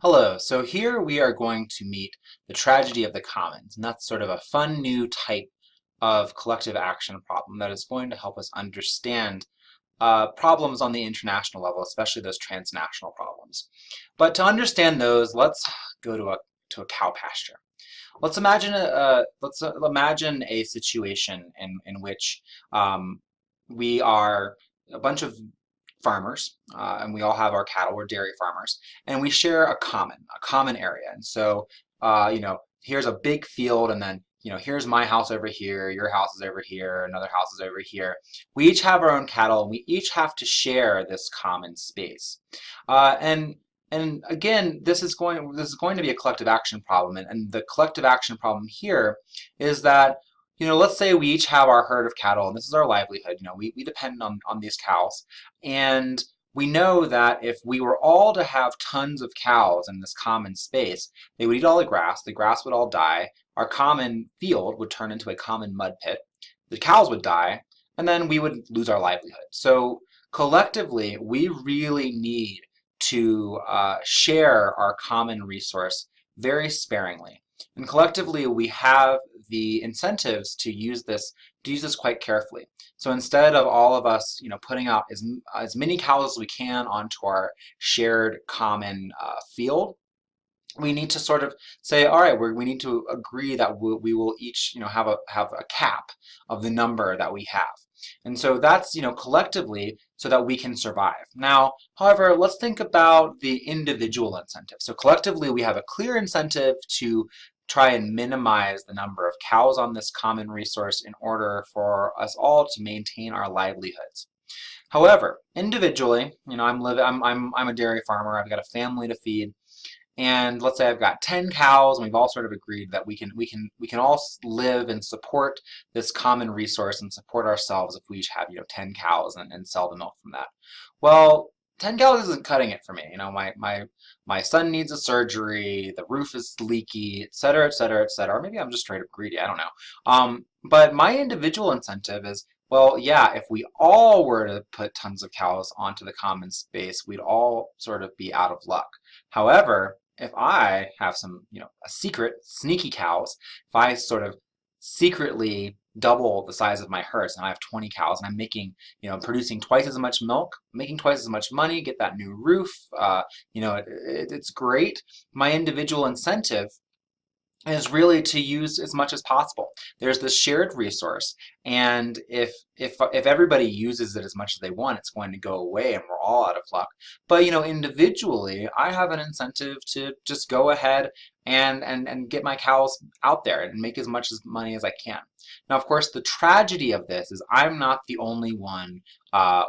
Hello, so here we are going to meet the tragedy of the commons, and that's sort of a fun new type of collective action problem that is going to help us understand problems on the international level, especially those transnational problems. But to understand those, let's go to a cow pasture. Let's imagine a situation in which we are a bunch of farmers, and we all have our cattle. We're dairy farmers, and we share a common area. And so, here's a big field, and then here's my house over here, your house is over here, another house is over here. We each have our own cattle, and we each have to share this common space. And again, this is going to be a collective action problem, and the collective action problem here is that let's say we each have our herd of cattle, and this is our livelihood. We depend on these cows, and we know that if we were all to have tons of cows in this common space, they would eat all the grass would all die, our common field would turn into a common mud pit, the cows would die, and then we would lose our livelihood. So collectively, we really need to share our common resource very sparingly. And collectively, we have the incentives to use this quite carefully. So instead of all of us, putting out as many cows as we can onto our shared common field, we need to sort of say, all right, we need to agree that we will each, have a cap of the number that we have. And so that's, collectively so that we can survive. Now, however, let's think about the individual incentive. So collectively, we have a clear incentive to try and minimize the number of cows on this common resource in order for us all to maintain our livelihoods. However, individually, I'm a dairy farmer. I've got a family to feed. And let's say I've got 10 cows, and we've all sort of agreed that we can all live and support this common resource and support ourselves if we each have 10 cows and sell the milk from that. Well, 10 cows isn't cutting it for me. My son needs a surgery, the roof is leaky, etc., etc., etc. Or maybe I'm just straight up greedy. I don't know. But my individual incentive is, well, yeah, if we all were to put tons of cows onto the common space, we'd all sort of be out of luck. However, if I have some, a secret, sneaky cows, if I sort of secretly double the size of my herds, and I have 20 cows, and I'm making, producing twice as much milk, making twice as much money, get that new roof, it's great. My individual incentive is really to use as much as possible. There's this shared resource, and if everybody uses it as much as they want, it's going to go away and we're all out of luck. But individually, I have an incentive to just go ahead and get my cows out there and make as much money as I can. Now, of course, the tragedy of this is I'm not the only one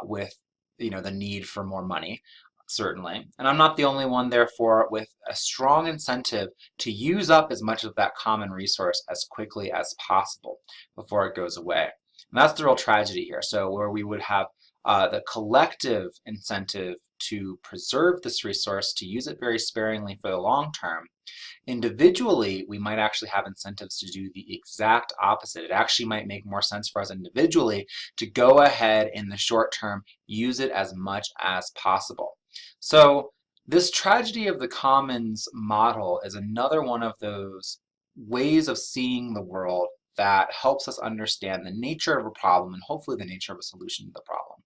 with the need for more money. Certainly. And I'm not the only one, therefore, with a strong incentive to use up as much of that common resource as quickly as possible before it goes away. And that's the real tragedy here. So where we would have the collective incentive to preserve this resource, to use it very sparingly for the long term, individually, we might actually have incentives to do the exact opposite. It actually might make more sense for us individually to go ahead in the short term, use it as much as possible. So this tragedy of the commons model is another one of those ways of seeing the world that helps us understand the nature of a problem and hopefully the nature of a solution to the problem.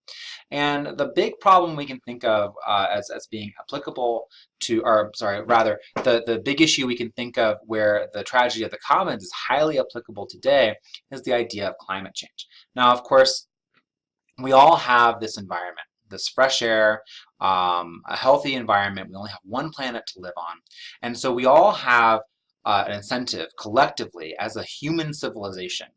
And the big problem we can think of as being applicable to, or sorry, rather, the big issue we can think of where the tragedy of the commons is highly applicable today is the idea of climate change. Now, of course, we all have this environment, this fresh air, a healthy environment. We only have one planet to live on. And so we all have an incentive collectively as a human civilization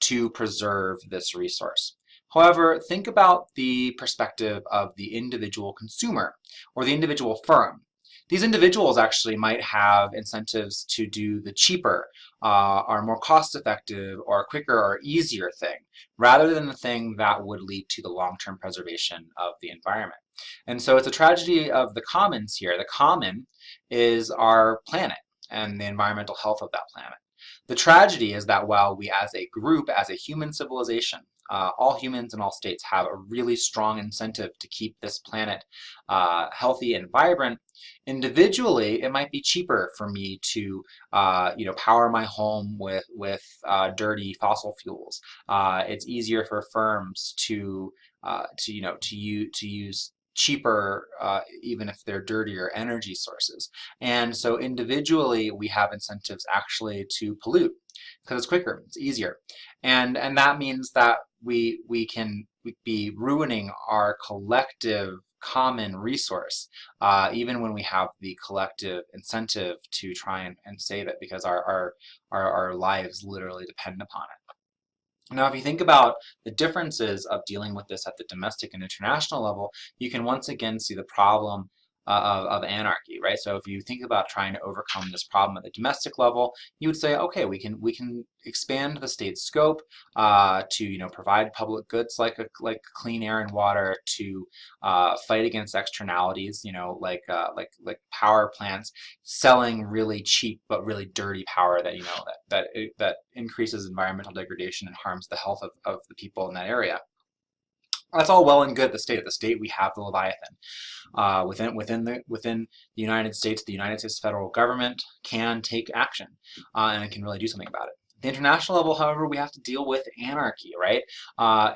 to preserve this resource. However, think about the perspective of the individual consumer or the individual firm. These individuals actually might have incentives to do the cheaper, or more cost-effective, or quicker, or easier thing, rather than the thing that would lead to the long-term preservation of the environment. And so it's a tragedy of the commons here. The common is our planet and the environmental health of that planet. The tragedy is that while we as a group, as a human civilization, all humans and all states have a really strong incentive to keep this planet healthy and vibrant. Individually, it might be cheaper for me to power my home with dirty fossil fuels. It's easier for firms to use cheaper, even if they're dirtier energy sources. And so individually, we have incentives actually to pollute because it's quicker, it's easier, and that means that we can be ruining our collective common resource, even when we have the collective incentive to try and save it, because our lives literally depend upon it. Now, if you think about the differences of dealing with this at the domestic and international level, you can once again see the problem of anarchy, right? So if you think about trying to overcome this problem at the domestic level, you would say, okay, we can expand the state's scope to provide public goods like clean air and water, to fight against externalities, like power plants selling really cheap but really dirty power that increases environmental degradation and harms the health of the people in that area. That's all well and good at the state. At the state, we have the Leviathan. Within the United States, the United States federal government can take action, and it can really do something about it. At the international level, however, we have to deal with anarchy, right?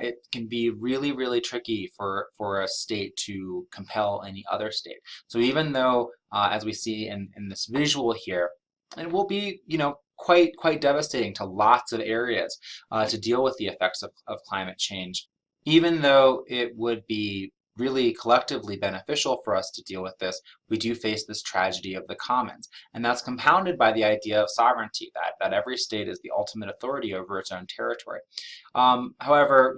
It can be really, really tricky for a state to compel any other state. So even though, as we see in this visual here, it will be, quite devastating to lots of areas to deal with the effects of climate change. Even though it would be really collectively beneficial for us to deal with this, we do face this tragedy of the commons. And that's compounded by the idea of sovereignty, that every state is the ultimate authority over its own territory. However,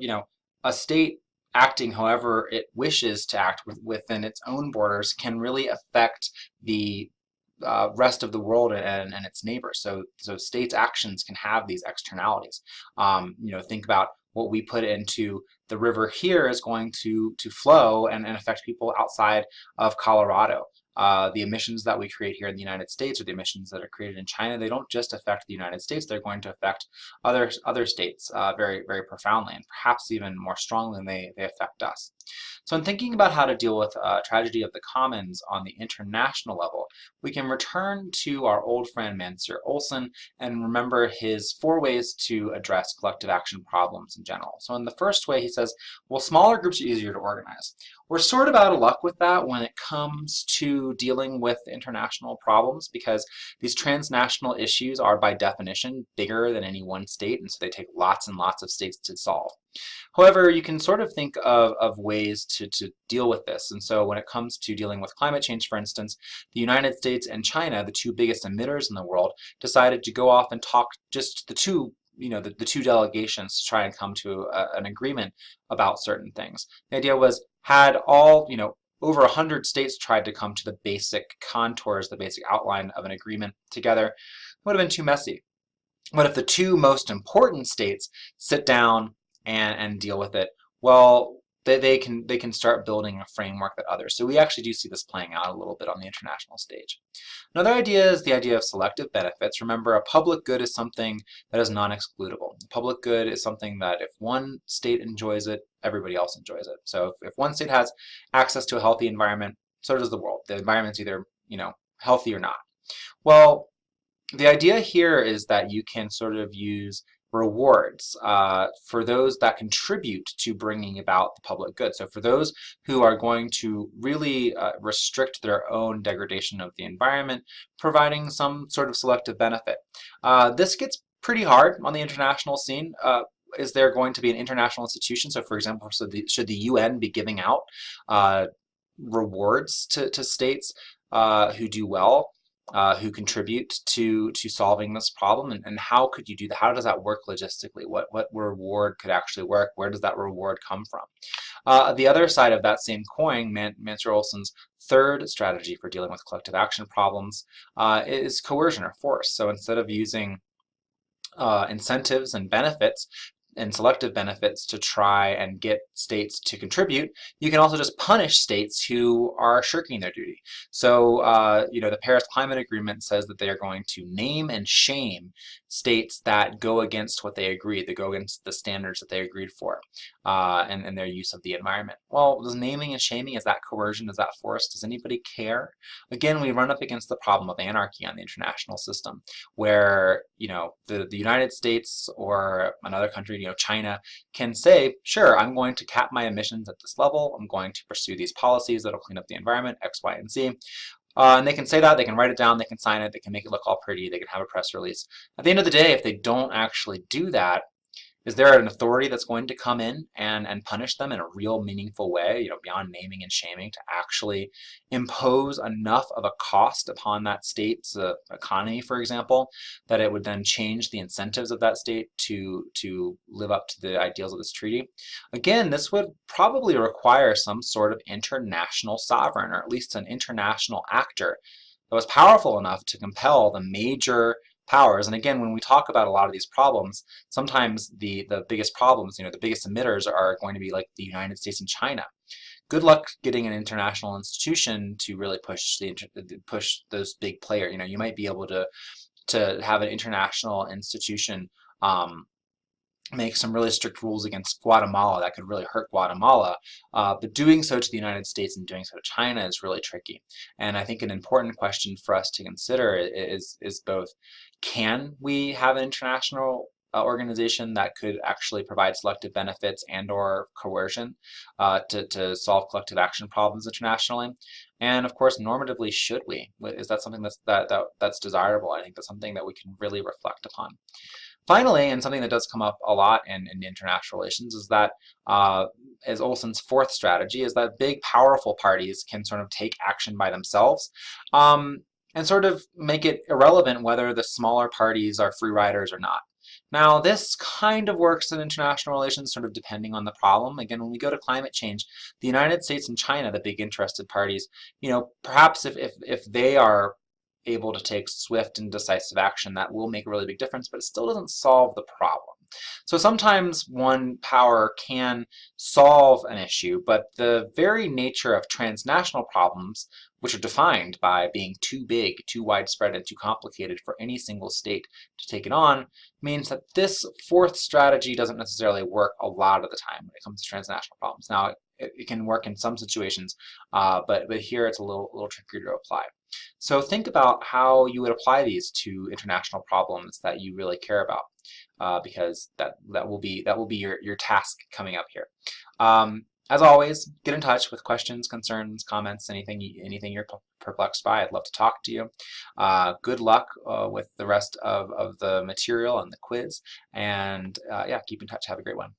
a state acting however it wishes to act within its own borders can really affect the rest of the world and its neighbors. So states' actions can have these externalities. Think about what we put into the river here is going to flow and affect people outside of Colorado. The emissions that we create here in the United States, or the emissions that are created in China, they don't just affect the United States, they're going to affect other states very, very profoundly, and perhaps even more strongly than they affect us. So in thinking about how to deal with tragedy of the commons on the international level, we can return to our old friend Mansur Olson and remember his 4 ways to address collective action problems in general. So in the first way, he says, well, smaller groups are easier to organize. We're sort of out of luck with that when it comes to dealing with international problems, because these transnational issues are by definition bigger than any one state, and so they take lots and lots of states to solve. However, you can sort of think of ways to deal with this. And so when it comes to dealing with climate change, for instance, the United States and China, the 2 biggest emitters in the world, decided to go off and talk just the two delegations to try and come to an agreement about certain things. The idea was, had all, over 100 states tried to come to the basic contours, the basic outline of an agreement together, it would have been too messy. But if the 2 most important states sit down and deal with it, well, they can start building a framework that others. So we actually do see this playing out a little bit on the international stage. Another idea is the idea of selective benefits. Remember, a public good is something that is non-excludable. A public good is something that if one state enjoys it, everybody else enjoys it. So if one state has access to a healthy environment, so does the world. The environment's either, healthy or not. Well, the idea here is that you can sort of use rewards for those that contribute to bringing about the public good. So for those who are going to really restrict their own degradation of the environment, providing some sort of selective benefit. This gets pretty hard on the international scene. Is there going to be an international institution? So for example, should the UN be giving out rewards to states who do well, who contribute to solving this problem, and how could you do that? How does that work logistically? What reward could actually work? Where does that reward come from? The other side of that same coin, Mansur Olson's 3rd strategy for dealing with collective action problems is coercion or force. So instead of using incentives and benefits and selective benefits to try and get states to contribute, you can also just punish states who are shirking their duty. So, the Paris Climate Agreement says that they are going to name and shame states that go against what they agreed, that go against the standards that they agreed for, and their use of the environment. Well, does naming and shaming, is that coercion, is that force? Does anybody care? Again, we run up against the problem of anarchy on the international system, where the United States or another country, China, can say, sure, I'm going to cap my emissions at this level. I'm going to pursue these policies that'll clean up the environment, X, Y, and Z. And they can say that, they can write it down, they can sign it, they can make it look all pretty, they can have a press release. At the end of the day, if they don't actually do that, is there an authority that's going to come in and punish them in a real meaningful way, beyond naming and shaming, to actually impose enough of a cost upon that state's economy, for example, that it would then change the incentives of that state to live up to the ideals of this treaty? Again, this would probably require some sort of international sovereign, or at least an international actor that was powerful enough to compel the major powers. And again, when we talk about a lot of these problems, sometimes the biggest problems, the biggest emitters are going to be like the United States and China. Good luck getting an international institution to really push those big players. You might be able to have an international institution make some really strict rules against Guatemala that could really hurt Guatemala, but doing so to the United States and doing so to China is really tricky. And I think an important question for us to consider is both, can we have an international organization that could actually provide selective benefits and or coercion to solve collective action problems internationally? And of course, normatively, should we? Is that something that's desirable? I think that's something that we can really reflect upon. Finally, and something that does come up a lot in international relations, is that, as Olson's fourth strategy, is that big, powerful parties can sort of take action by themselves and sort of make it irrelevant whether the smaller parties are free riders or not. Now, this kind of works in international relations, sort of depending on the problem. Again, when we go to climate change, the United States and China, the big interested parties, perhaps if they are able to take swift and decisive action, that will make a really big difference, but it still doesn't solve the problem. So sometimes one power can solve an issue, but the very nature of transnational problems, which are defined by being too big, too widespread, and too complicated for any single state to take it on, means that this fourth strategy doesn't necessarily work a lot of the time when it comes to transnational problems. Now, it can work in some situations, but here it's a little trickier to apply. So think about how you would apply these to international problems that you really care about, because that will be your task coming up here. As always, get in touch with questions, concerns, comments, anything you're perplexed by. I'd love to talk to you. Good luck with the rest of the material and the quiz, and yeah, keep in touch. Have a great one.